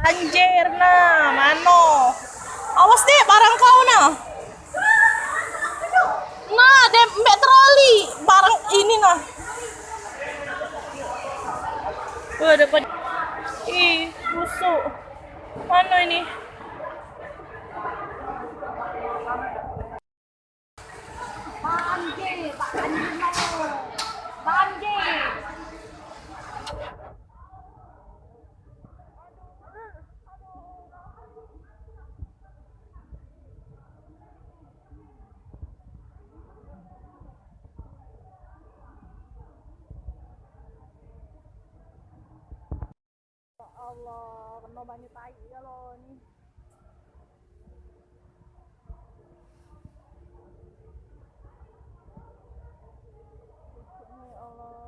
Anjir, nah, mano. Awas deh, barang kau nah. Nah, mbak troli, barang ini nah. Depan. Ih, busuk. Mana ini? Allah, kena banyak tai ya lo nih. Ya Allah.